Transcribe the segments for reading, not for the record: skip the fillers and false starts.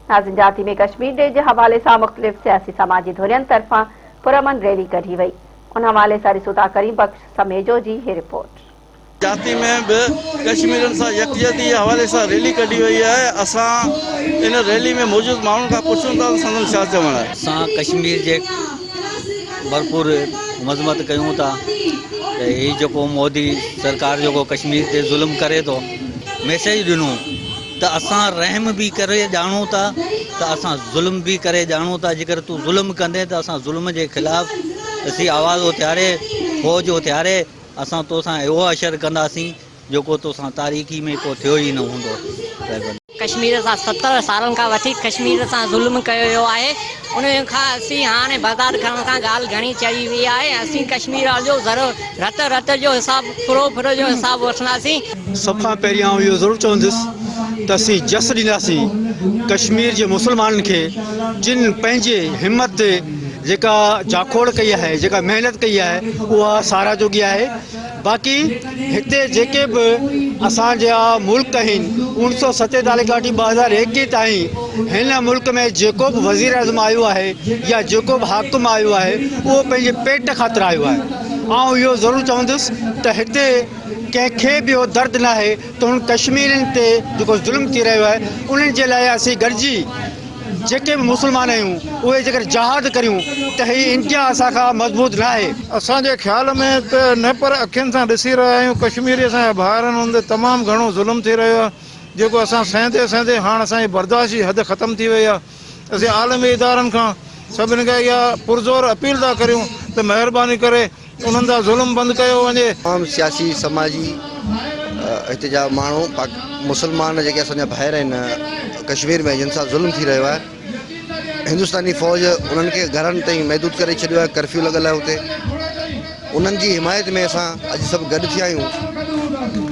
नाज़िन जाती में कश्मीर डे के हवाले से मुख्तलिफ सियासी समाजी धुरियन तरफा पुरमन रैली कढ़ी वही। उन हवाले से ॾिसूं करीम बख्श समेजो जी ये रिपोर्ट। जाती में भी कश्मीर से यकजहती हवाले से रैली कढ़ी वही है। असा इन रैली में मौजूद मानून का पुछूं था संदन छा चवण है। असा कश्मीर के भरपूर मजम्मत कयूं था। ये जो मोदी सरकार जो कश्मीर से जुल्म करे तो मैसेज दिनूं तो असा रहम भी करे जानूं था तो असा जुल्म भी करे जानूं था। जेकर तू जुल्म कंदे तो असा जुल्म के खिलाफ असी आवाज़ उथियारे फौज उथियारे असा तो एवो अशर कंदासीं जो तो तारीख़ी में को थियो ही न होंदो। कश्मीर से 70 साल का वठी कश्मीर से जुल्म कयो है। उन असी हाँ बर्दाश्त करण का गाल घनी चई हुई है। असी कश्मीर जो ज़रो रत रत जो हिसाब फुरो जो हिसाब वठंदासीं। सब खां पहिरियां इहो ज़रूरु चवंदुसि त असीं जस ॾींदासीं कश्मीर जे मुसलमाननि खे जिन पंहिंजे हिम्मत जेका जाखोड़ कई है, जेका मेहनत कई है, उहा सारा जोगी है। बाक़ी हिते जेके भी असांजा मुल्क आहिनि 1947 खां 2021 ताईं हिन मुल्क में जेको भी वज़ीर आज़म आयो है या जेको भी हाकिम आयो है उहो पंहिंजे पेट ख़ातिर आयो है। ऐं इहो ज़रूरु चवंदुसि त हिते कंहिंखे बि दर्द न है तो उन कश्मीरनि ते जेको ज़ुल्म थी रहियो है उन्हनि जे लाइ असीं गॾिजी जेके भी मुसलमान आहियूं उहे जेकर जहाद करियूं त ही इंडिया असां खां मज़बूत न आहे। असांजे ख्याल में त न पर अखियुनि सां ॾिसी रहिया आहियूं कश्मीरी असांजा भाउर आहिनि उन ते तमामु घणो ज़ुल्म थी रहियो आहे जेको असां सहंदे सहंदे हाणे असांजी बर्दाश्त जी हद ख़तमु थी वई आहे। असीं आलमी इदारनि खां सभिनी खे इहा पुरज़ोर अपील था करियूं त महिरबानी करे उन्हनि जा ज़ुल्म बंदि कयो वञे। तमामु सियासी समाजी हिते जा माण्हू मुसलमान जेके असांजा भाइर आहिनि कश्मीर में जिन सां ज़ुल्म थी रहियो आहे हिंदुस्तानी फ़ौज उन्हनि खे घरनि ताईं महदूद करे छॾियो आहे। कर्फ्यू लॻल आहे हुते। उन्हनि जी हिमायत में असां अॼु सभु गॾु थिया आहियूं।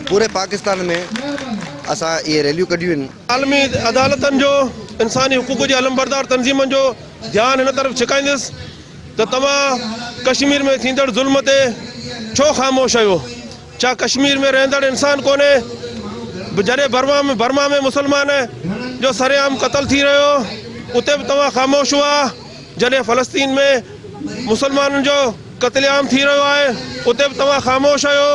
पूरे पाकिस्तान में असां इहे रैलियूं कढियूं आहिनि। आलमी अदालतनि जो इंसानी हुकूक जी अलमबरदार तंज़ीमनि जो ध्यानु हिन तरफ़ छिकाईंदुसि त तव्हां कश्मीर में थींदड़ ज़ुल्म ते छो ख़ामोश आहियो। छा कश्मीर में रहंदड़ इंसान कोन्हे? जॾहिं बर्मा में मुसलमान जो सरेआम क़त्ल थी रहियो उते भी तव्हां ख़ामोश हुआ। जॾहिं फ़लस्तीन में मुसलमाननि जो क़त्लेआम थी रहियो आहे उते भी तव्हां ख़ामोश आहियो।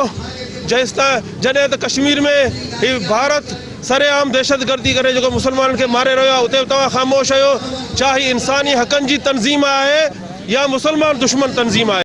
जॾहिं त कश्मीर में ही भारत सरेआम दहशतगर्दी करे जो मुसलमाननि खे मारे रहियो आहे उते भी तव्हां ख़ामोश आहियो। छा ही इंसानी हक़नि जी तंज़ीम आहे या मुसलमान दुश्मन तंज़ीम आहे?